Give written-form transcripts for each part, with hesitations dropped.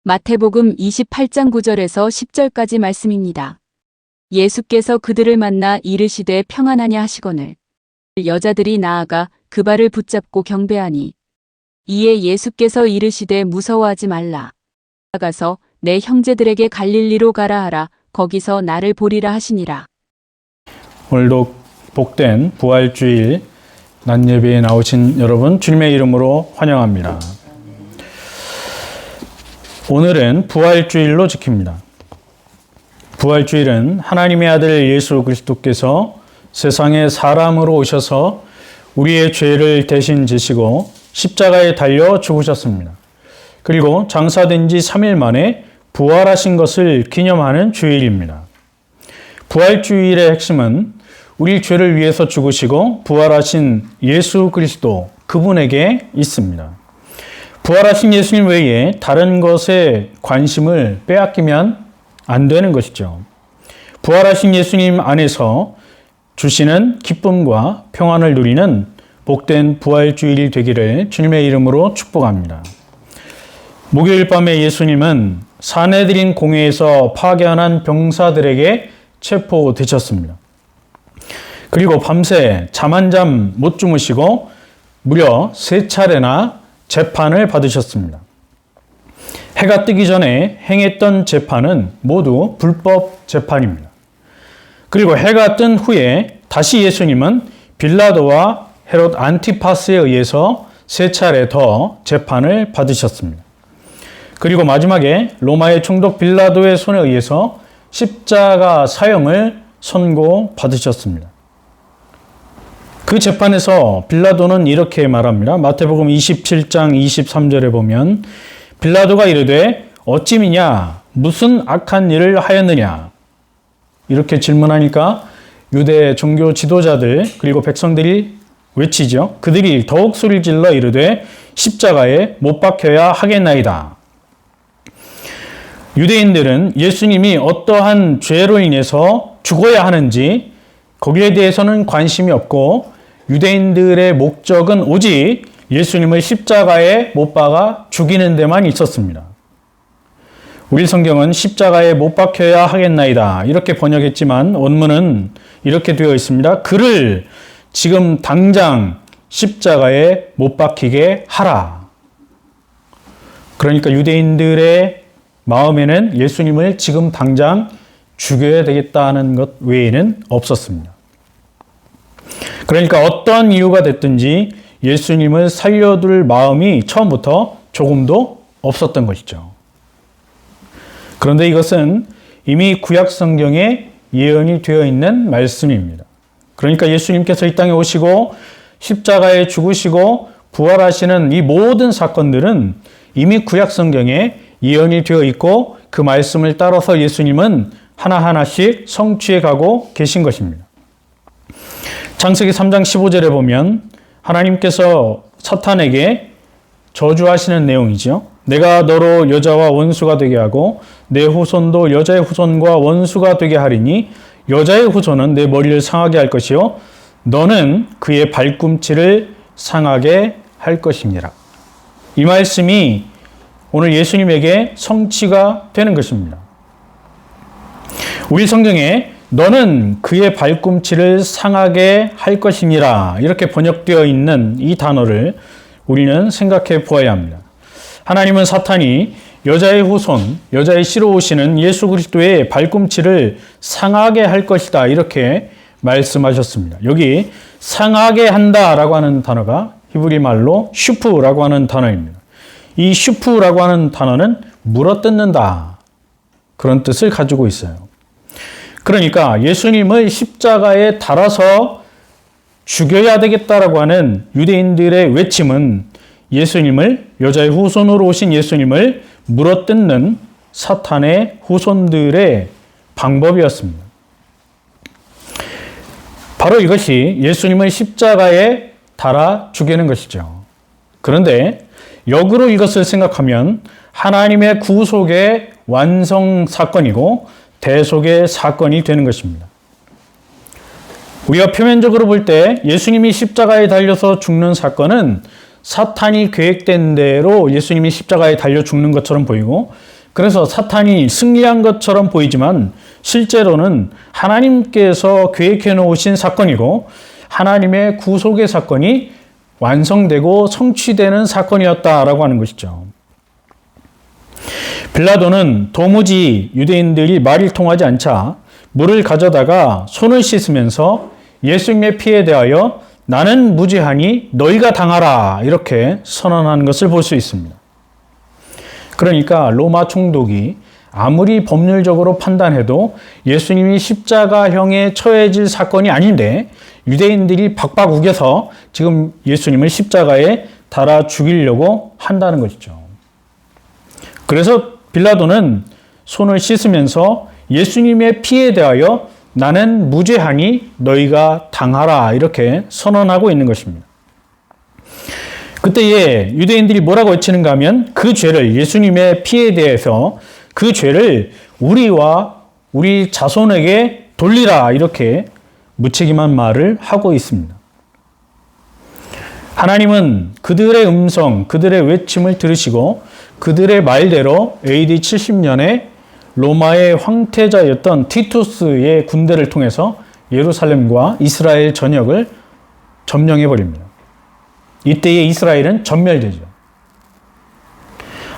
마태복음 28장 9절에서 10절까지 말씀입니다. 예수께서 그들을 만나 이르시되 평안하냐 하시거늘 여자들이 나아가 그 발을 붙잡고 경배하니 이에 예수께서 이르시되 무서워하지 말라. 나가서 내 형제들에게 갈릴리로 가라 하라. 거기서 나를 보리라 하시니라. 오늘도 복된 부활주일 낮 예배에 나오신 여러분 주님의 이름으로 환영합니다. 오늘은 부활주일로 지킵니다. 부활주일은 하나님의 아들 예수 그리스도께서 세상에 사람으로 오셔서 우리의 죄를 대신 지시고 십자가에 달려 죽으셨습니다. 그리고 장사된 지 3일 만에 부활하신 것을 기념하는 주일입니다. 부활주일의 핵심은 우리 죄를 위해서 죽으시고 부활하신 예수 그리스도 그분에게 있습니다. 부활하신 예수님 외에 다른 것에 관심을 빼앗기면 안 되는 것이죠. 부활하신 예수님 안에서 주시는 기쁨과 평안을 누리는 복된 부활주일이 되기를 주님의 이름으로 축복합니다. 목요일 밤에 예수님은 사내들인 공회에서 파견한 병사들에게 체포되셨습니다. 그리고 밤새 잠 한 잠 못 주무시고 무려 3차례나 재판을 받으셨습니다. 해가 뜨기 전에 행했던 재판은 모두 불법 재판입니다. 그리고 해가 뜬 후에 다시 예수님은 빌라도와 헤롯 안티파스에 의해서 3차례 더 재판을 받으셨습니다. 그리고 마지막에 로마의 총독 빌라도의 손에 의해서 십자가 사형을 선고받으셨습니다. 그 재판에서 빌라도는 이렇게 말합니다. 마태복음 27장 23절에 보면 빌라도가 이르되 어찌 미냐 무슨 악한 일을 하였느냐 이렇게 질문하니까 유대 종교 지도자들 그리고 백성들이 외치죠. 그들이 더욱 소리를 질러 이르되 십자가에 못 박혀야 하겠나이다. 유대인들은 예수님이 어떠한 죄로 인해서 죽어야 하는지 거기에 대해서는 관심이 없고 유대인들의 목적은 오직 예수님을 십자가에 못 박아 죽이는 데만 있었습니다. 우리 성경은 십자가에 못 박혀야 하겠나이다 이렇게 번역했지만 원문은 이렇게 되어 있습니다. 그를 지금 당장 십자가에 못 박히게 하라. 그러니까 유대인들의 마음에는 예수님을 지금 당장 죽여야 되겠다는 것 외에는 없었습니다. 그러니까 어떤 이유가 됐든지 예수님을 살려둘 마음이 처음부터 조금도 없었던 것이죠. 그런데 이것은 이미 구약 성경에 예언이 되어 있는 말씀입니다. 그러니까 예수님께서 이 땅에 오시고 십자가에 죽으시고 부활하시는 이 모든 사건들은 이미 구약 성경에 예언이 되어 있고 그 말씀을 따라서 예수님은 하나하나씩 성취해 가고 계신 것입니다. 창세기 3장 15절에 보면 하나님께서 사탄에게 저주하시는 내용이죠. 내가 너로 여자와 원수가 되게 하고 내 후손도 여자의 후손과 원수가 되게 하리니 여자의 후손은 내 머리를 상하게 할 것이요 너는 그의 발꿈치를 상하게 할 것이니라. 이 말씀이 오늘 예수님에게 성취가 되는 것입니다. 우리 성경에 너는 그의 발꿈치를 상하게 할 것이니라 이렇게 번역되어 있는 이 단어를 우리는 생각해 보아야 합니다. 하나님은 사탄이 여자의 후손, 여자의 씨로 오시는 예수 그리스도의 발꿈치를 상하게 할 것이다 이렇게 말씀하셨습니다. 여기 상하게 한다라고 하는 단어가 히브리 말로 슈프라고 하는 단어입니다. 이 슈프라고 하는 단어는 물어뜯는다 그런 뜻을 가지고 있어요. 그러니까 예수님을 십자가에 달아서 죽여야 되겠다라고 하는 유대인들의 외침은 예수님을 여자의 후손으로 오신 예수님을 물어뜯는 사탄의 후손들의 방법이었습니다. 바로 이것이 예수님을 십자가에 달아 죽이는 것이죠. 그런데 역으로 이것을 생각하면 하나님의 구속의 완성 사건이고 대속의 사건이 되는 것입니다. 우리가 표면적으로 볼 때 예수님이 십자가에 달려서 죽는 사건은 사탄이 계획된 대로 예수님이 십자가에 달려 죽는 것처럼 보이고 그래서 사탄이 승리한 것처럼 보이지만 실제로는 하나님께서 계획해 놓으신 사건이고 하나님의 구속의 사건이 완성되고 성취되는 사건이었다라고 하는 것이죠. 빌라도는 도무지 유대인들이 말이 통하지 않자 물을 가져다가 손을 씻으면서 예수님의 피에 대하여 나는 무죄하니 너희가 당하라 이렇게 선언하는 것을 볼 수 있습니다. 그러니까 로마 총독이 아무리 법률적으로 판단해도 예수님이 십자가형에 처해질 사건이 아닌데 유대인들이 박박 우겨서 지금 예수님을 십자가에 달아 죽이려고 한다는 것이죠. 그래서 빌라도는 손을 씻으면서 예수님의 피에 대하여 나는 무죄하니 너희가 당하라 이렇게 선언하고 있는 것입니다. 그때에 유대인들이 뭐라고 외치는가 하면 그 죄를 예수님의 피에 대해서 그 죄를 우리와 우리 자손에게 돌리라 이렇게 무책임한 말을 하고 있습니다. 하나님은 그들의 음성, 그들의 외침을 들으시고 그들의 말대로 AD 70년에 로마의 황태자였던 티투스의 군대를 통해서 예루살렘과 이스라엘 전역을 점령해 버립니다. 이때의 이스라엘은 전멸되죠.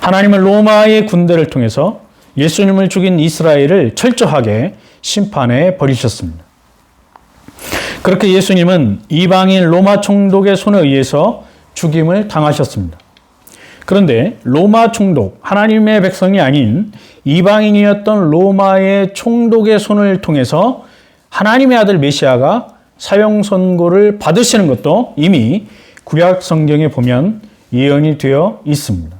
하나님은 로마의 군대를 통해서 예수님을 죽인 이스라엘을 철저하게 심판해 버리셨습니다. 그렇게 예수님은 이방인 로마 총독의 손에 의해서 죽임을 당하셨습니다. 그런데 로마 총독, 하나님의 백성이 아닌 이방인이었던 로마의 총독의 손을 통해서 하나님의 아들 메시아가 사형 선고를 받으시는 것도 이미 구약 성경에 보면 예언이 되어 있습니다.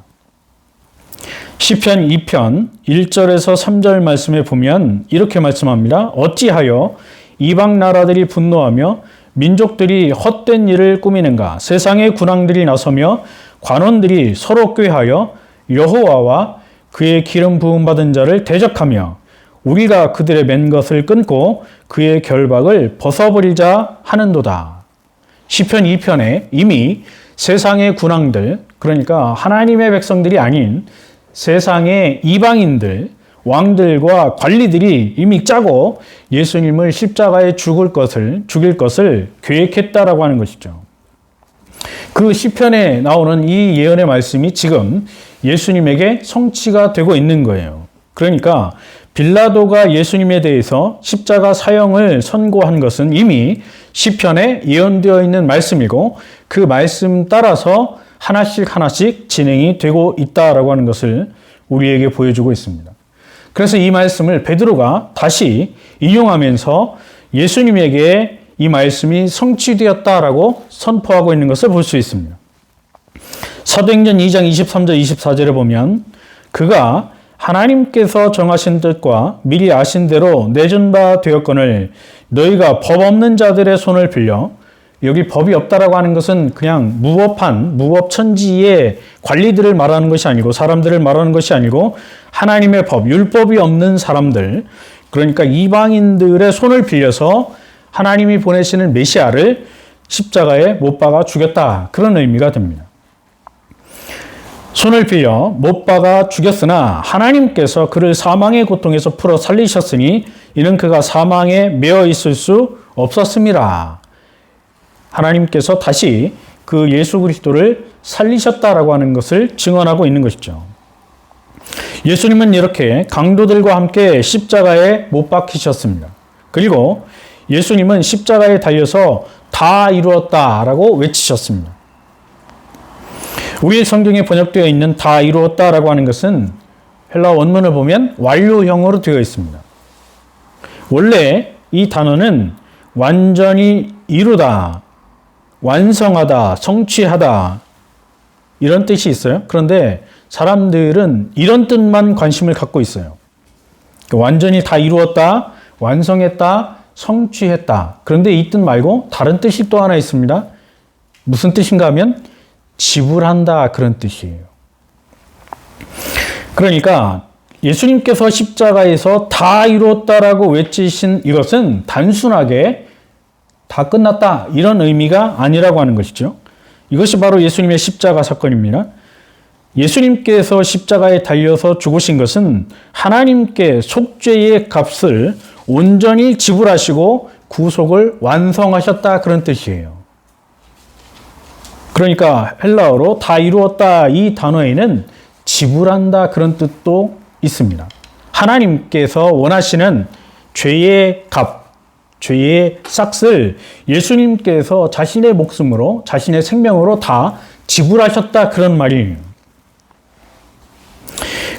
시편 2편 1절에서 3절 말씀에 보면 이렇게 말씀합니다. 어찌하여 이방 나라들이 분노하며 민족들이 헛된 일을 꾸미는가? 세상의 군왕들이 나서며 관원들이 서로 꾀하여 여호와와 그의 기름 부음 받은 자를 대적하며 우리가 그들의 맨 것을 끊고 그의 결박을 벗어버리자 하는도다. 시편 2편에 이미 세상의 군왕들, 그러니까 하나님의 백성들이 아닌 세상의 이방인들, 왕들과 관리들이 이미 짜고 예수님을 십자가에 죽일 것을 계획했다라고 하는 것이죠. 그 시편에 나오는 이 예언의 말씀이 지금 예수님에게 성취가 되고 있는 거예요. 그러니까 빌라도가 예수님에 대해서 십자가 사형을 선고한 것은 이미 시편에 예언되어 있는 말씀이고 그 말씀 따라서 하나씩 진행이 되고 있다라고 하는 것을 우리에게 보여주고 있습니다. 그래서 이 말씀을 베드로가 다시 인용하면서 예수님에게 이 말씀이 성취되었다라고 선포하고 있는 것을 볼 수 있습니다. 사도행전 2장 23절 24절에 보면 그가 하나님께서 정하신 뜻과 미리 아신 대로 내준 바 되었거늘 너희가 법 없는 자들의 손을 빌려, 여기 법이 없다라고 하는 것은 그냥 무법천지의 관리들을 말하는 것이 아니고 사람들을 말하는 것이 아니고 하나님의 법, 율법이 없는 사람들, 그러니까 이방인들의 손을 빌려서 하나님이 보내시는 메시아를 십자가에 못 박아 죽였다. 그런 의미가 됩니다. 손을 빌려 못 박아 죽였으나 하나님께서 그를 사망의 고통에서 풀어 살리셨으니 이는 그가 사망에 매어 있을 수 없었음이라. 하나님께서 다시 그 예수 그리스도를 살리셨다라고 하는 것을 증언하고 있는 것이죠. 예수님은 이렇게 강도들과 함께 십자가에 못 박히셨습니다. 그리고 예수님은 십자가에 달려서 다 이루었다라고 외치셨습니다. 우리 성경에 번역되어 있는 다 이루었다라고 하는 것은 헬라 원문을 보면 완료형으로 되어 있습니다. 원래 이 단어는 완전히 이루다, 완성하다, 성취하다 이런 뜻이 있어요. 그런데 사람들은 이런 뜻만 관심을 갖고 있어요. 완전히 다 이루었다, 완성했다, 성취했다. 그런데 이 뜻 말고 다른 뜻이 또 하나 있습니다. 무슨 뜻인가 하면 지불한다 그런 뜻이에요. 그러니까 예수님께서 십자가에서 다 이루었다라고 외치신 이것은 단순하게 다 끝났다 이런 의미가 아니라고 하는 것이죠. 이것이 바로 예수님의 십자가 사건입니다. 예수님께서 십자가에 달려서 죽으신 것은 하나님께 속죄의 값을 온전히 지불하시고 구속을 완성하셨다 그런 뜻이에요. 그러니까 헬라어로 다 이루었다 이 단어에는 지불한다 그런 뜻도 있습니다. 하나님께서 원하시는 죄의 값, 죄의 싹을 예수님께서 자신의 목숨으로, 자신의 생명으로 다 지불하셨다 그런 말이에요.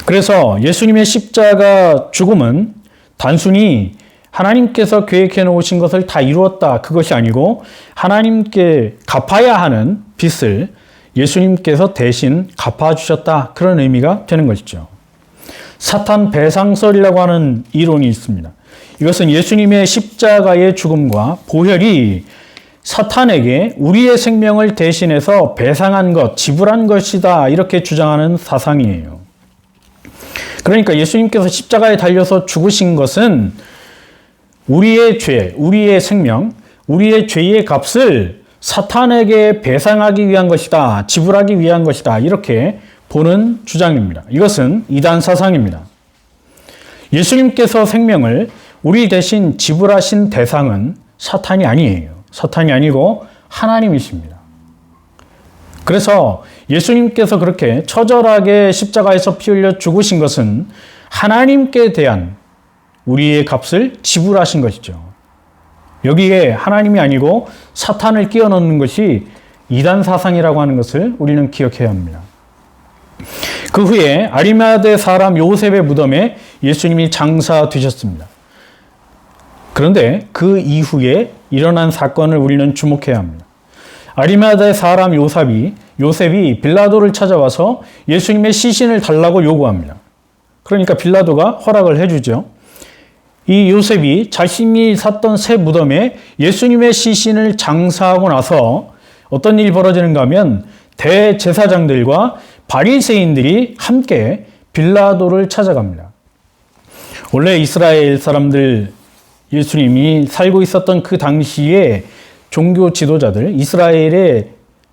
그래서 예수님의 십자가 죽음은 단순히 하나님께서 계획해 놓으신 것을 다 이루었다 그것이 아니고 하나님께 갚아야 하는 빚을 예수님께서 대신 갚아주셨다 그런 의미가 되는 것이죠. 사탄 배상설이라고 하는 이론이 있습니다. 이것은 예수님의 십자가의 죽음과 보혈이 사탄에게 우리의 생명을 대신해서 배상한 것, 지불한 것이다 이렇게 주장하는 사상이에요. 그러니까 예수님께서 십자가에 달려서 죽으신 것은 우리의 죄, 우리의 생명, 우리의 죄의 값을 사탄에게 배상하기 위한 것이다, 지불하기 위한 것이다 이렇게 보는 주장입니다. 이것은 이단 사상입니다. 예수님께서 생명을 우리 대신 지불하신 대상은 사탄이 아니에요. 사탄이 아니고 하나님이십니다. 그래서 예수님께서 그렇게 처절하게 십자가에서 피 흘려 죽으신 것은 하나님께 대한 우리의 값을 지불하신 것이죠. 여기에 하나님이 아니고 사탄을 끼워 넣는 것이 이단 사상이라고 하는 것을 우리는 기억해야 합니다. 그 후에 아리마대 사람 요셉의 무덤에 예수님이 장사되셨습니다. 그런데 그 이후에 일어난 사건을 우리는 주목해야 합니다. 아리마대 사람 요셉이 빌라도를 찾아와서 예수님의 시신을 달라고 요구합니다. 그러니까 빌라도가 허락을 해주죠. 이 요셉이 자신이 샀던 새 무덤에 예수님의 시신을 장사하고 나서 어떤 일이 벌어지는가 하면 대제사장들과 바리새인들이 함께 빌라도를 찾아갑니다. 원래 이스라엘 사람들 예수님이 살고 있었던 그 당시에 종교 지도자들, 이스라엘의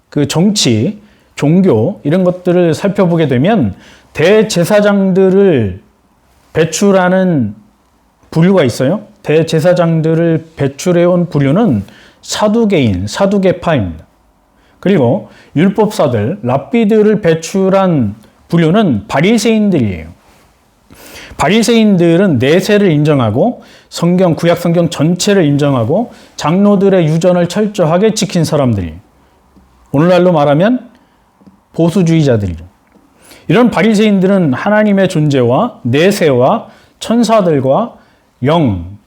그 정치, 종교 이런 것들을 살펴보게 되면 대제사장들을 배출하는 부류가 있어요. 대제사장들을 배출해온 부류는 사두개인, 사두개파입니다. 그리고 율법사들, 랍비들을 배출한 부류는 바리새인들이에요. 바리새인들은 내세를 인정하고 성경, 구약 성경 전체를 인정하고 장로들의 유전을 철저하게 지킨 사람들이 오늘날로 말하면 보수주의자들이죠. 이런 바리새인들은 하나님의 존재와 내세와 천사들과 영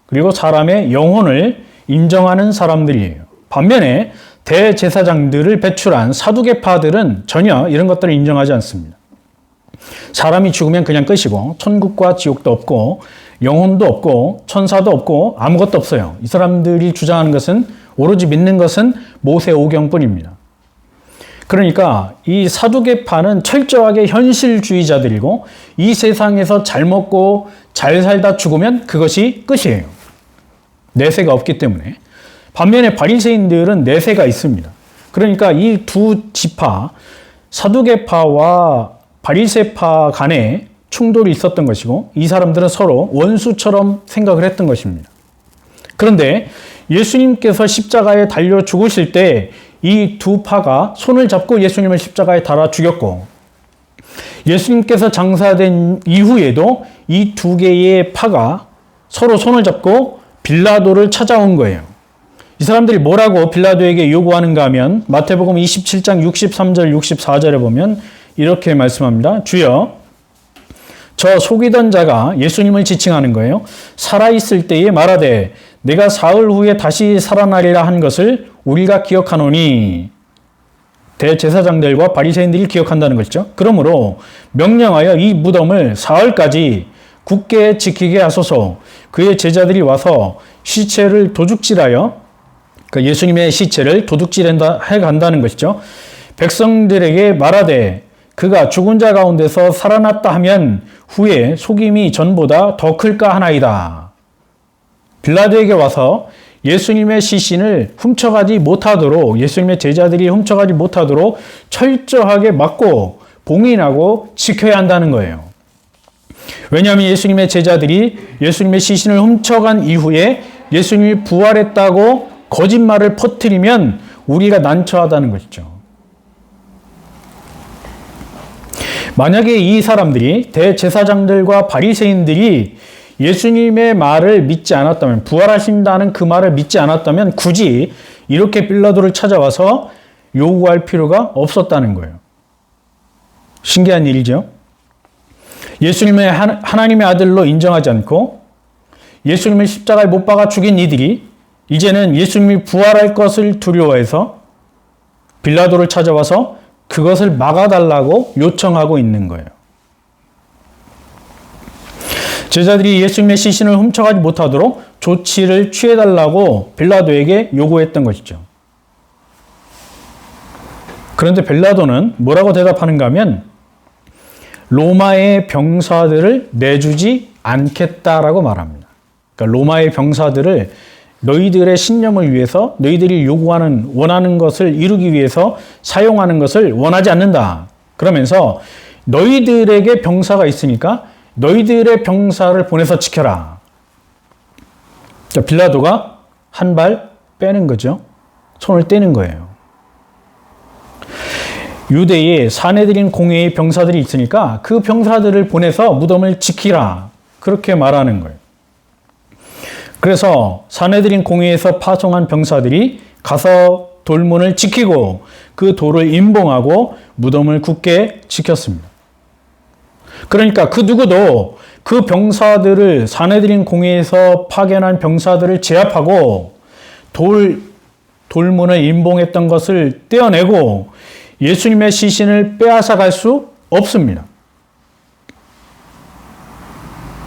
그리고 사람의 영혼을 인정하는 사람들이에요. 반면에 대제사장들을 배출한 사두개파들은 전혀 이런 것들을 인정하지 않습니다. 사람이 죽으면 그냥 끝이고 천국과 지옥도 없고 영혼도 없고 천사도 없고 아무것도 없어요. 이 사람들이 주장하는 것은 오로지 믿는 것은 모세 오경뿐입니다. 그러니까 이 사두개파는 철저하게 현실주의자들이고 이 세상에서 잘 먹고 잘 살다 죽으면 그것이 끝이에요. 내세가 없기 때문에. 반면에 바리새인들은 내세가 있습니다. 그러니까 이 두 지파, 사두개파와 바리새파 간에 충돌이 있었던 것이고 이 사람들은 서로 원수처럼 생각을 했던 것입니다. 그런데 예수님께서 십자가에 달려 죽으실 때 이 두 파가 손을 잡고 예수님을 십자가에 달아 죽였고 예수님께서 장사된 이후에도 이 두 개의 파가 서로 손을 잡고 빌라도를 찾아온 거예요. 이 사람들이 뭐라고 빌라도에게 요구하는가 하면 마태복음 27장 63절 64절에 보면 이렇게 말씀합니다. 주여, 저 속이던 자가 예수님을 지칭하는 거예요. 살아있을 때에 말하되 내가 사흘 후에 다시 살아나리라 한 것을 우리가 기억하노니. 대제사장들과 바리새인들이 기억한다는 것이죠. 그러므로 명령하여 이 무덤을 사흘까지 굳게 지키게 하소서. 그의 제자들이 와서 시체를 도둑질하여 예수님의 시체를 도둑질해 간다는 것이죠. 백성들에게 말하되 그가 죽은 자 가운데서 살아났다 하면 후에 속임이 전보다 더 클까 하나이다. 빌라도에게 와서 예수님의 시신을 훔쳐가지 못하도록 예수님의 제자들이 훔쳐가지 못하도록 철저하게 막고 봉인하고 지켜야 한다는 거예요. 왜냐하면 예수님의 제자들이 예수님의 시신을 훔쳐간 이후에 예수님이 부활했다고 거짓말을 퍼뜨리면 우리가 난처하다는 것이죠. 만약에 이 사람들이 대제사장들과 바리새인들이 예수님의 말을 믿지 않았다면, 부활하신다는 그 말을 믿지 않았다면 굳이 이렇게 빌라도를 찾아와서 요구할 필요가 없었다는 거예요. 신기한 일이죠. 예수님을 하나님의 아들로 인정하지 않고 예수님을 십자가에 못 박아 죽인 이들이 이제는 예수님이 부활할 것을 두려워해서 빌라도를 찾아와서 그것을 막아달라고 요청하고 있는 거예요. 제자들이 예수님의 시신을 훔쳐가지 못하도록 조치를 취해달라고 빌라도에게 요구했던 것이죠. 그런데 빌라도는 뭐라고 대답하는가 하면 로마의 병사들을 내주지 않겠다라고 말합니다. 그러니까 로마의 병사들을 너희들의 신념을 위해서, 너희들이 요구하는, 원하는 것을 이루기 위해서 사용하는 것을 원하지 않는다. 그러면서 너희들에게 병사가 있으니까 너희들의 병사를 보내서 지켜라. 그러니까 빌라도가 한 발 빼는 거죠. 손을 떼는 거예요. 유대에 사내들인 공회의 병사들이 있으니까 그 병사들을 보내서 무덤을 지키라. 그렇게 말하는 거예요. 그래서 사내들인 공회에서 파송한 병사들이 가서 돌문을 지키고 그 돌을 임봉하고 무덤을 굳게 지켰습니다. 그러니까 그 누구도 그 병사들을, 사내들인 공회에서 파견한 병사들을 제압하고 돌문을 임봉했던 것을 떼어내고 예수님의 시신을 빼앗아 갈 수 없습니다.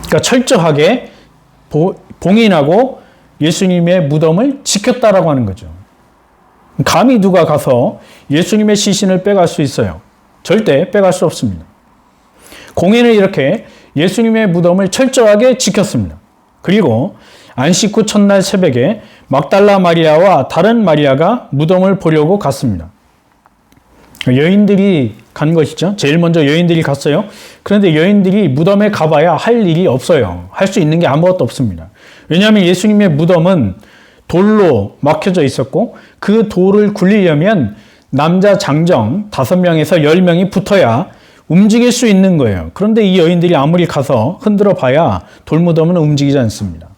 그러니까 철저하게 봉인하고 예수님의 무덤을 지켰다라고 하는 거죠. 감히 누가 가서 예수님의 시신을 빼갈 수 있어요? 절대 빼갈 수 없습니다. 공회는 이렇게 예수님의 무덤을 철저하게 지켰습니다. 그리고 안식 후 첫날 새벽에 막달라 마리아와 다른 마리아가 무덤을 보려고 갔습니다. 여인들이 간 것이죠. 제일 먼저 여인들이 갔어요. 그런데 여인들이 무덤에 가봐야 할 일이 없어요. 할 수 있는 게 아무것도 없습니다. 왜냐하면 예수님의 무덤은 돌로 막혀져 있었고 그 돌을 굴리려면 남자 장정 5명에서 10명이 붙어야 움직일 수 있는 거예요. 그런데 이 여인들이 아무리 가서 흔들어 봐야 돌무덤은 움직이지 않습니다.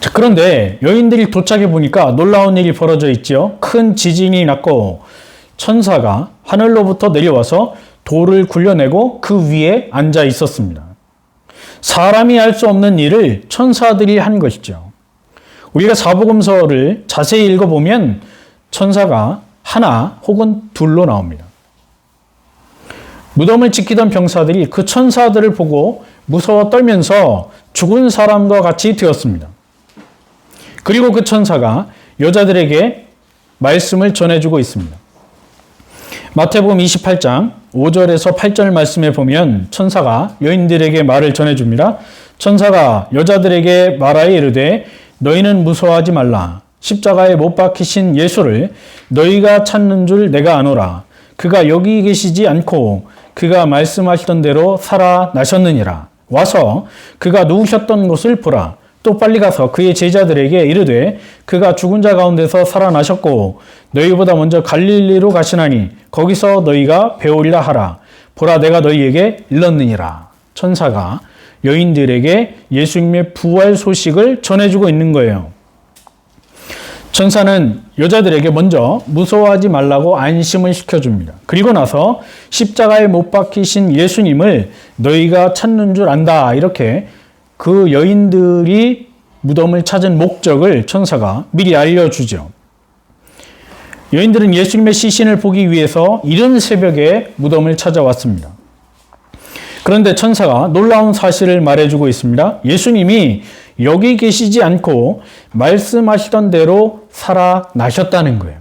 자, 그런데 여인들이 도착해 보니까 놀라운 일이 벌어져 있죠. 큰 지진이 났고 천사가 하늘로부터 내려와서 돌을 굴려내고 그 위에 앉아 있었습니다. 사람이 할 수 없는 일을 천사들이 한 것이죠. 우리가 사복음서를 자세히 읽어보면 천사가 하나 혹은 둘로 나옵니다. 무덤을 지키던 병사들이 그 천사들을 보고 무서워 떨면서 죽은 사람과 같이 되었습니다. 그리고 그 천사가 여자들에게 말씀을 전해주고 있습니다. 마태복음 28장 5절에서 8절 말씀에 보면 천사가 여인들에게 말을 전해줍니다. 천사가 여자들에게 말하여 이르되 너희는 무서워하지 말라. 십자가에 못 박히신 예수를 너희가 찾는 줄 내가 아노라. 그가 여기 계시지 않고 그가 말씀하시던 대로 살아나셨느니라. 와서 그가 누우셨던 곳을 보라. 또 빨리 가서 그의 제자들에게 이르되 그가 죽은 자 가운데서 살아나셨고 너희보다 먼저 갈릴리로 가시나니 거기서 너희가 배우리라 하라. 보라 내가 너희에게 일렀느니라. 천사가 여인들에게 예수님의 부활 소식을 전해주고 있는 거예요. 천사는 여자들에게 먼저 무서워하지 말라고 안심을 시켜줍니다. 그리고 나서 십자가에 못 박히신 예수님을 너희가 찾는 줄 안다. 이렇게 그 여인들이 무덤을 찾은 목적을 천사가 미리 알려주죠. 여인들은 예수님의 시신을 보기 위해서 이른 새벽에 무덤을 찾아왔습니다. 그런데 천사가 놀라운 사실을 말해주고 있습니다. 예수님이 여기 계시지 않고 말씀하시던 대로 살아나셨다는 거예요.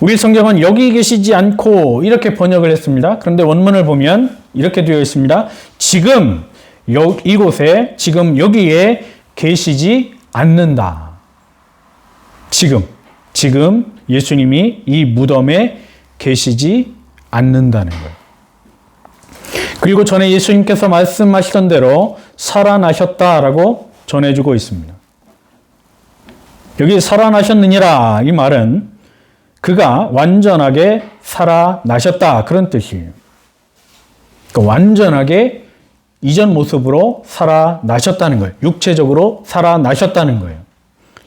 우리 성경은 여기 계시지 않고 이렇게 번역을 했습니다. 그런데 원문을 보면 이렇게 되어 있습니다. 지금 이곳에 지금 여기에 계시지 않는다. 지금 예수님이 이 무덤에 계시지 않는다는 거예요. 그리고 전에 예수님께서 말씀하시던 대로 살아나셨다라고 전해주고 있습니다. 여기 살아나셨느니라 이 말은 그가 완전하게 살아나셨다 그런 뜻이에요. 그러니까 완전하게 이전 모습으로 살아나셨다는 거예요. 육체적으로 살아나셨다는 거예요.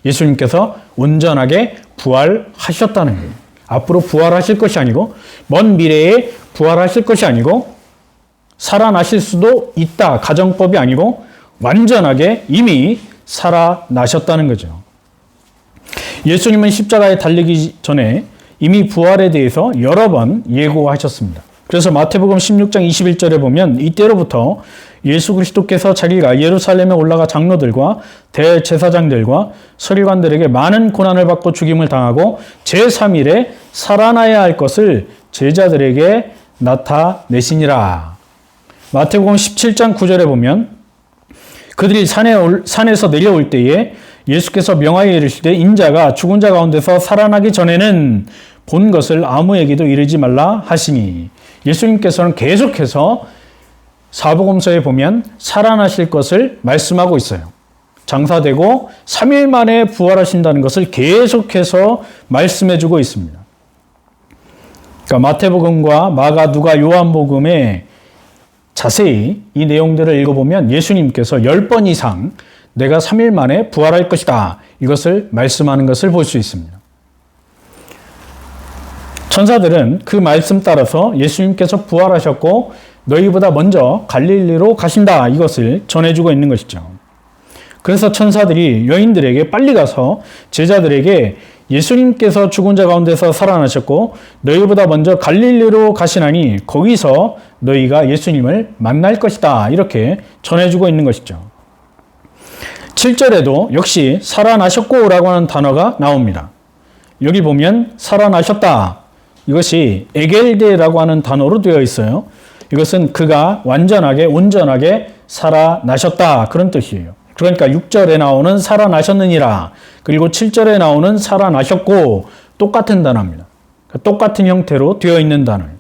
예수님께서 온전하게 부활하셨다는 거예요. 앞으로 부활하실 것이 아니고 먼 미래에 부활하실 것이 아니고 살아나실 수도 있다. 가정법이 아니고 완전하게 이미 살아나셨다는 거죠. 예수님은 십자가에 달리기 전에 이미 부활에 대해서 여러 번 예고하셨습니다. 그래서 마태복음 16장 21절에 보면 이때로부터 예수 그리스도께서 자기가 예루살렘에 올라가 장로들과 대제사장들과 서기관들에게 많은 고난을 받고 죽임을 당하고 제3일에 살아나야 할 것을 제자들에게 나타내시니라. 마태복음 17장 9절에 보면 그들이 산에서 내려올 때에 예수께서 명하여 이르시되 인자가 죽은 자 가운데서 살아나기 전에는 본 것을 아무에게도 이르지 말라 하시니 예수님께서는 계속해서 사복음서에 보면 살아나실 것을 말씀하고 있어요. 장사되고 3일 만에 부활하신다는 것을 계속해서 말씀해주고 있습니다. 그러니까 마태복음과 마가, 누가, 요한복음에 자세히 이 내용들을 읽어보면 예수님께서 10번 이상 내가 3일 만에 부활할 것이다. 이것을 말씀하는 것을 볼 수 있습니다. 천사들은 그 말씀 따라서 예수님께서 부활하셨고 너희보다 먼저 갈릴리로 가신다. 이것을 전해주고 있는 것이죠. 그래서 천사들이 여인들에게 빨리 가서 제자들에게 예수님께서 죽은 자 가운데서 살아나셨고 너희보다 먼저 갈릴리로 가시나니 거기서 너희가 예수님을 만날 것이다. 이렇게 전해주고 있는 것이죠. 7절에도 역시 살아나셨고 라고 하는 단어가 나옵니다. 여기 보면 살아나셨다. 이것이 에겔데라고 하는 단어로 되어 있어요. 이것은 그가 완전하게 온전하게 살아나셨다. 그런 뜻이에요. 그러니까 6절에 나오는 살아나셨느니라. 그리고 7절에 나오는 살아나셨고 똑같은 단어입니다. 똑같은 형태로 되어 있는 단어예요.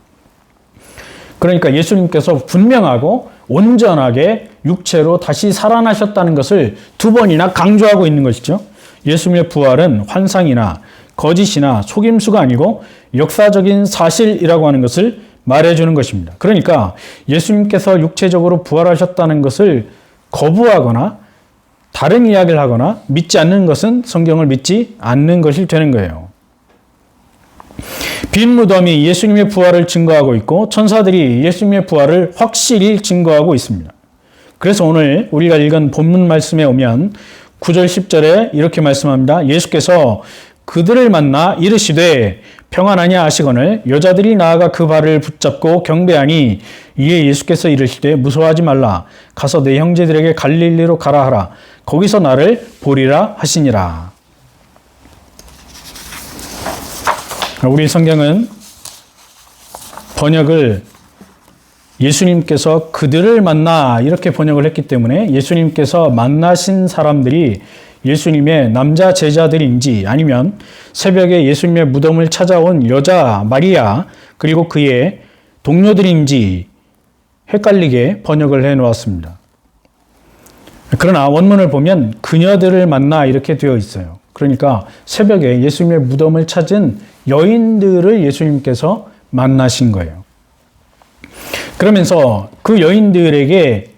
그러니까 예수님께서 분명하고 온전하게 육체로 다시 살아나셨다는 것을 두 번이나 강조하고 있는 것이죠. 예수님의 부활은 환상이나 거짓이나 속임수가 아니고 역사적인 사실이라고 하는 것을 말해주는 것입니다. 그러니까 예수님께서 육체적으로 부활하셨다는 것을 거부하거나 다른 이야기를 하거나 믿지 않는 것은 성경을 믿지 않는 것이 되는 거예요. 빈 무덤이 예수님의 부활을 증거하고 있고 천사들이 예수님의 부활을 확실히 증거하고 있습니다. 그래서 오늘 우리가 읽은 본문 말씀에 오면 9절 10절에 이렇게 말씀합니다. 예수께서 그들을 만나 이르시되 평안하냐 하시거늘 여자들이 나아가 그 발을 붙잡고 경배하니 이에 예수께서 이르시되 무서워하지 말라 가서 내 형제들에게 갈릴리로 가라 하라 거기서 나를 보리라 하시니라. 우리 성경은 번역을 예수님께서 그들을 만나 이렇게 번역을 했기 때문에 예수님께서 만나신 사람들이 예수님의 남자 제자들인지 아니면 새벽에 예수님의 무덤을 찾아온 여자 마리아 그리고 그의 동료들인지 헷갈리게 번역을 해 놓았습니다. 그러나 원문을 보면 그녀들을 만나 이렇게 되어 있어요. 그러니까 새벽에 예수님의 무덤을 찾은 여인들을 예수님께서 만나신 거예요. 그러면서 그 여인들에게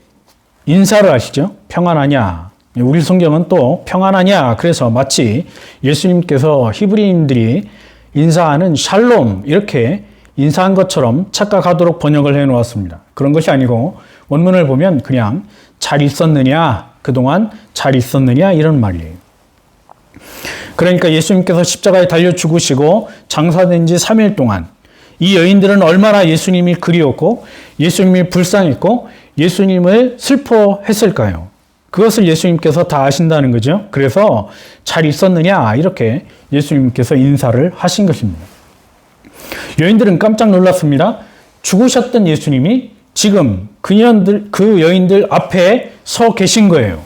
인사를 하시죠. 평안하냐. 우리 성경은 또 평안하냐. 그래서 마치 예수님께서 히브리인들이 인사하는 샬롬 이렇게 인사한 것처럼 착각하도록 번역을 해 놓았습니다. 그런 것이 아니고 원문을 보면 그냥 잘 있었느냐, 그동안 잘 있었느냐 이런 말이에요. 그러니까 예수님께서 십자가에 달려 죽으시고 장사된 지 3일 동안 이 여인들은 얼마나 예수님이 그리웠고 예수님이 불쌍했고 예수님을 슬퍼했을까요? 그것을 예수님께서 다 아신다는 거죠. 그래서 잘 있었느냐 이렇게 예수님께서 인사를 하신 것입니다. 여인들은 깜짝 놀랐습니다. 죽으셨던 예수님이 지금 그 여인들 앞에 서 계신 거예요.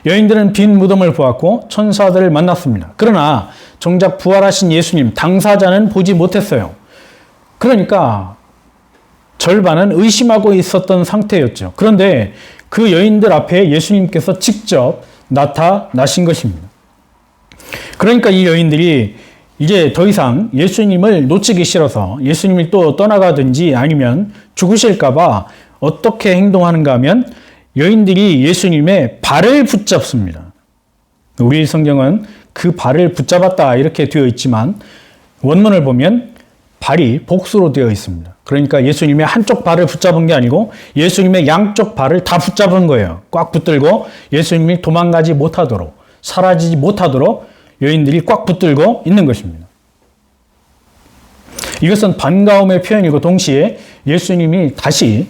여인들은 빈 무덤을 보았고 천사들을 만났습니다. 그러나 정작 부활하신 예수님 당사자는 보지 못했어요. 그러니까 절반은 의심하고 있었던 상태였죠. 그런데 그 여인들 앞에 예수님께서 직접 나타나신 것입니다. 그러니까 이 여인들이 이제 더 이상 예수님을 놓치기 싫어서 예수님이 또 떠나가든지 아니면 죽으실까봐 어떻게 행동하는가 하면 여인들이 예수님의 발을 붙잡습니다. 우리 성경은 그 발을 붙잡았다 이렇게 되어 있지만 원문을 보면 발이 복수로 되어 있습니다. 그러니까 예수님의 한쪽 발을 붙잡은 게 아니고 예수님의 양쪽 발을 다 붙잡은 거예요. 꽉 붙들고 예수님이 도망가지 못하도록, 사라지지 못하도록 여인들이 꽉 붙들고 있는 것입니다. 이것은 반가움의 표현이고 동시에 예수님이 다시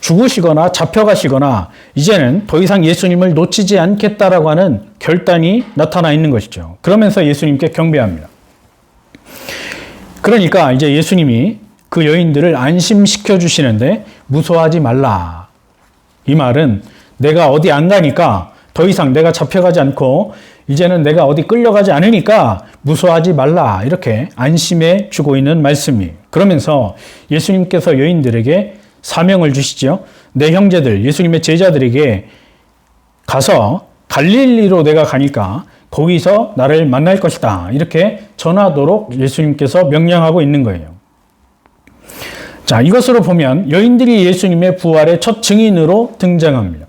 죽으시거나 잡혀가시거나 이제는 더 이상 예수님을 놓치지 않겠다라고 하는 결단이 나타나 있는 것이죠. 그러면서 예수님께 경배합니다. 그러니까 이제 예수님이 그 여인들을 안심시켜 주시는데 무서워하지 말라. 이 말은 내가 어디 안 가니까 더 이상 내가 잡혀가지 않고 이제는 내가 어디 끌려가지 않으니까 무서워하지 말라. 이렇게 안심해 주고 있는 말씀이에요. 그러면서 예수님께서 여인들에게 사명을 주시죠. 내 형제들, 예수님의 제자들에게 가서 갈릴리로 내가 가니까 거기서 나를 만날 것이다. 이렇게 전하도록 예수님께서 명령하고 있는 거예요. 자, 이것으로 보면 여인들이 예수님의 부활의 첫 증인으로 등장합니다.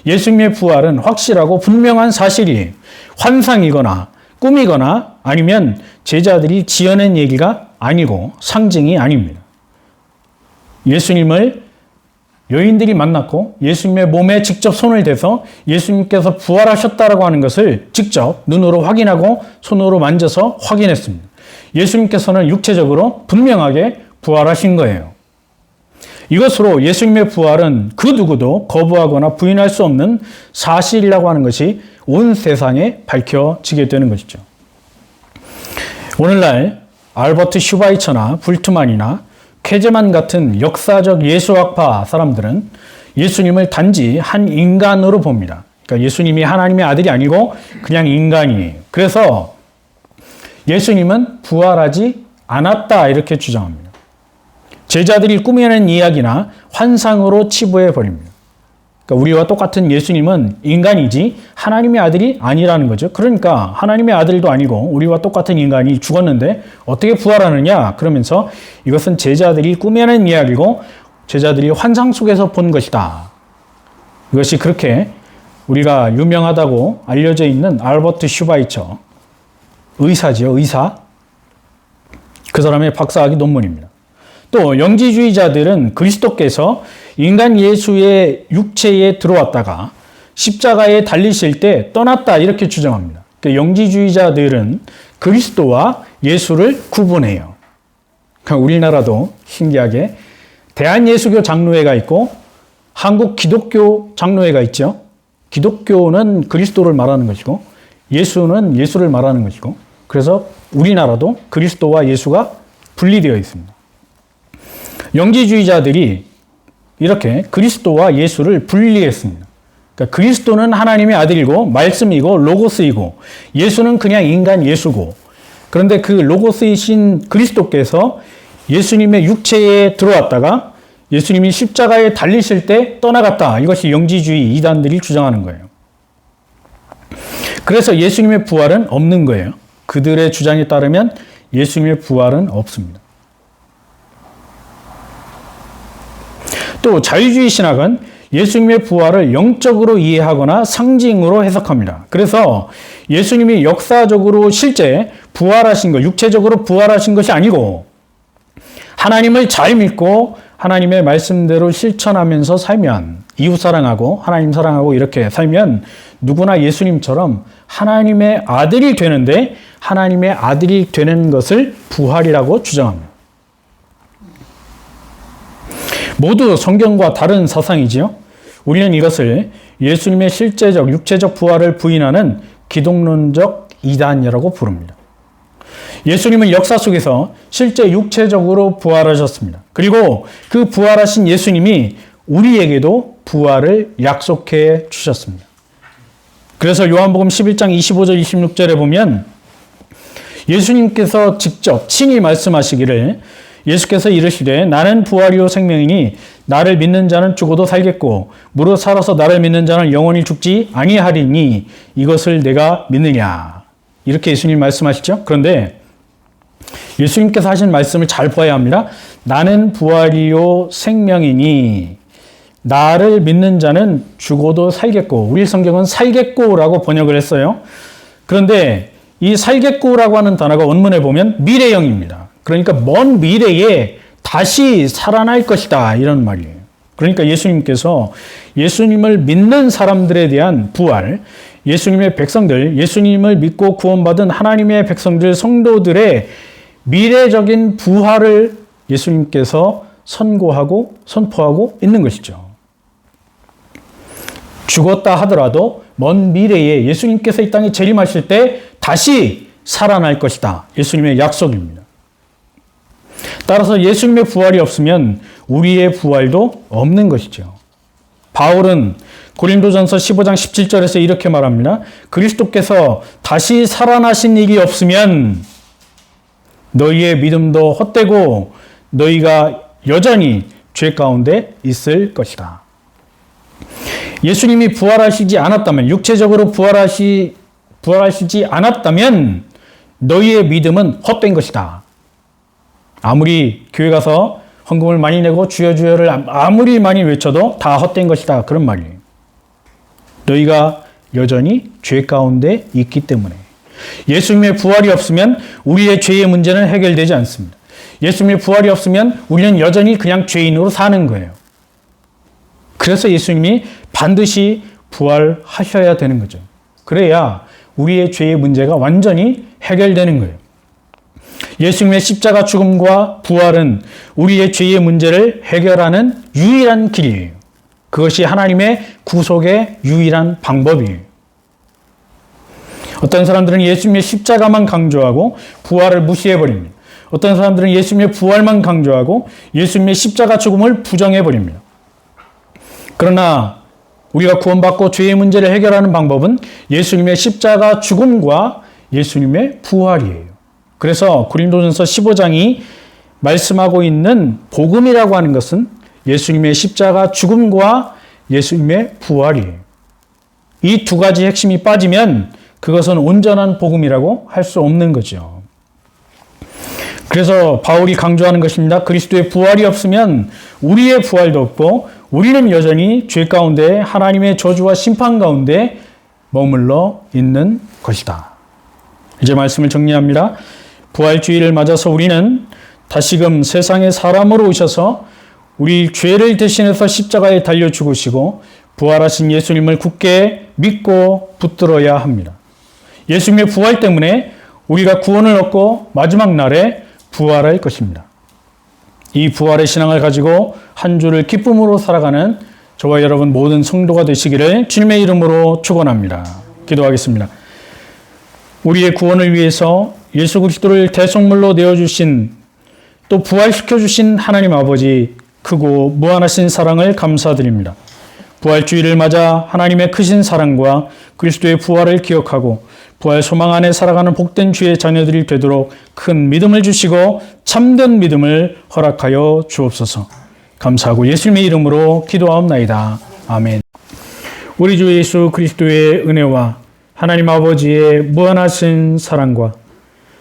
예수님의 부활은 확실하고 분명한 사실이에요. 환상이거나 꿈이거나 아니면 제자들이 지어낸 얘기가 아니고 상징이 아닙니다. 예수님을 여인들이 만났고 예수님의 몸에 직접 손을 대서 예수님께서 부활하셨다라고 하는 것을 직접 눈으로 확인하고 손으로 만져서 확인했습니다. 예수님께서는 육체적으로 분명하게 부활하신 거예요. 이것으로 예수님의 부활은 그 누구도 거부하거나 부인할 수 없는 사실이라고 하는 것이 온 세상에 밝혀지게 되는 것이죠. 오늘날 알버트 슈바이처나 불트만이나 케제만 같은 역사적 예수학파 사람들은 예수님을 단지 한 인간으로 봅니다. 그러니까 예수님이 하나님의 아들이 아니고 그냥 인간이에요. 그래서 예수님은 부활하지 않았다 이렇게 주장합니다. 제자들이 꾸며낸 이야기나 환상으로 치부해 버립니다. 그러니까 우리와 똑같은 예수님은 인간이지 하나님의 아들이 아니라는 거죠. 그러니까 하나님의 아들도 아니고 우리와 똑같은 인간이 죽었는데 어떻게 부활하느냐? 그러면서 이것은 제자들이 꾸며낸 이야기고 제자들이 환상 속에서 본 것이다. 이것이 그렇게 우리가 유명하다고 알려져 있는 알버트 슈바이처 의사지요. 의사. 그 사람의 박사학위 논문입니다. 또 영지주의자들은 그리스도께서 인간 예수의 육체에 들어왔다가 십자가에 달리실 때 떠났다 이렇게 주장합니다. 그러니까 영지주의자들은 그리스도와 예수를 구분해요. 그러니까 우리나라도 신기하게 대한예수교 장로회가 있고 한국 기독교 장로회가 있죠. 기독교는 그리스도를 말하는 것이고 예수는 예수를 말하는 것이고 그래서 우리나라도 그리스도와 예수가 분리되어 있습니다. 영지주의자들이 이렇게 그리스도와 예수를 분리했습니다. 그러니까 그리스도는 하나님의 아들이고 말씀이고 로고스이고 예수는 그냥 인간 예수고 그런데 그 로고스이신 그리스도께서 예수님의 육체에 들어왔다가 예수님이 십자가에 달리실 때 떠나갔다. 이것이 영지주의 이단들이 주장하는 거예요. 그래서 예수님의 부활은 없는 거예요. 그들의 주장에 따르면 예수님의 부활은 없습니다. 또 자유주의 신학은 예수님의 부활을 영적으로 이해하거나 상징으로 해석합니다. 그래서 예수님이 역사적으로 실제 부활하신 것, 육체적으로 부활하신 것이 아니고 하나님을 잘 믿고 하나님의 말씀대로 실천하면서 살면 이웃 사랑하고 하나님 사랑하고 이렇게 살면 누구나 예수님처럼 하나님의 아들이 되는데 하나님의 아들이 되는 것을 부활이라고 주장합니다. 모두 성경과 다른 사상이지요. 우리는 이것을 예수님의 실제적 육체적 부활을 부인하는 기독론적 이단이라고 부릅니다. 예수님은 역사 속에서 실제 육체적으로 부활하셨습니다. 그리고 그 부활하신 예수님이 우리에게도 부활을 약속해 주셨습니다. 그래서 요한복음 11장 25절 26절에 보면 예수님께서 직접 친히 말씀하시기를 예수께서 이르시되 나는 부활이요 생명이니 나를 믿는 자는 죽어도 살겠고 무릇 살아서 나를 믿는 자는 영원히 죽지 아니하리니 이것을 내가 믿느냐. 이렇게 예수님 말씀하시죠. 그런데 예수님께서 하신 말씀을 잘 봐야 합니다. 나는 부활이요 생명이니 나를 믿는 자는 죽어도 살겠고, 우리 성경은 살겠고라고 번역을 했어요. 그런데 이 살겠고라고 하는 단어가 원문에 보면 미래형입니다. 그러니까 먼 미래에 다시 살아날 것이다 이런 말이에요. 그러니까 예수님께서 예수님을 믿는 사람들에 대한 부활, 예수님의 백성들, 예수님을 믿고 구원받은 하나님의 백성들, 성도들의 미래적인 부활을 예수님께서 선고하고 선포하고 있는 것이죠. 죽었다 하더라도 먼 미래에 예수님께서 이 땅에 재림하실 때 다시 살아날 것이다. 예수님의 약속입니다. 따라서 예수님의 부활이 없으면 우리의 부활도 없는 것이죠. 바울은 고린도전서 15장 17절에서 이렇게 말합니다. 그리스도께서 다시 살아나신 일이 없으면 너희의 믿음도 헛되고 너희가 여전히 죄 가운데 있을 것이다. 예수님이 부활하시지 않았다면, 육체적으로 부활하시지 않았다면 너희의 믿음은 헛된 것이다. 아무리 교회 가서 헌금을 많이 내고 주여 주여를 아무리 많이 외쳐도 다 헛된 것이다. 그런 말이에요. 너희가 여전히 죄 가운데 있기 때문에. 예수님의 부활이 없으면 우리의 죄의 문제는 해결되지 않습니다. 예수님의 부활이 없으면 우리는 여전히 그냥 죄인으로 사는 거예요. 그래서 예수님이 반드시 부활하셔야 되는 거죠. 그래야 우리의 죄의 문제가 완전히 해결되는 거예요. 예수님의 십자가 죽음과 부활은 우리의 죄의 문제를 해결하는 유일한 길이에요. 그것이 하나님의 구속의 유일한 방법이에요. 어떤 사람들은 예수님의 십자가만 강조하고 부활을 무시해버립니다. 어떤 사람들은 예수님의 부활만 강조하고 예수님의 십자가 죽음을 부정해버립니다. 그러나 우리가 구원받고 죄의 문제를 해결하는 방법은 예수님의 십자가 죽음과 예수님의 부활이에요. 그래서 고린도전서 15장이 말씀하고 있는 복음이라고 하는 것은 예수님의 십자가 죽음과 예수님의 부활이에요. 이 두 가지 핵심이 빠지면 그것은 온전한 복음이라고 할 수 없는 거죠. 그래서 바울이 강조하는 것입니다. 그리스도의 부활이 없으면 우리의 부활도 없고 우리는 여전히 죄 가운데 하나님의 저주와 심판 가운데 머물러 있는 것이다. 이제 말씀을 정리합니다. 부활주의를 맞아서 우리는 다시금 세상의 사람으로 오셔서 우리 죄를 대신해서 십자가에 달려 죽으시고 부활하신 예수님을 굳게 믿고 붙들어야 합니다. 예수님의 부활 때문에 우리가 구원을 얻고 마지막 날에 부활할 것입니다. 이 부활의 신앙을 가지고 한 주를 기쁨으로 살아가는 저와 여러분 모든 성도가 되시기를 주님의 이름으로 축원합니다. 기도하겠습니다. 우리의 구원을 위해서 예수 그리스도를 대속물로 내어주신 또 부활시켜주신 하나님 아버지 크고 무한하신 사랑을 감사드립니다. 부활주의를 맞아 하나님의 크신 사랑과 그리스도의 부활을 기억하고 부활 소망 안에 살아가는 복된 주의 자녀들이 되도록 큰 믿음을 주시고 참된 믿음을 허락하여 주옵소서. 감사하고 예수님의 이름으로 기도하옵나이다. 아멘. 우리 주 예수 그리스도의 은혜와 하나님 아버지의 무한하신 사랑과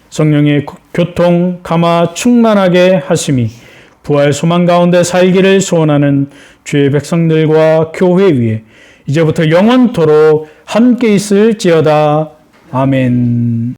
성령의 교통, 감화 충만하게 하심이 부활 소망 가운데 살기를 소원하는 주의 백성들과 교회 위에 이제부터 영원토록 함께 있을지어다. 아멘.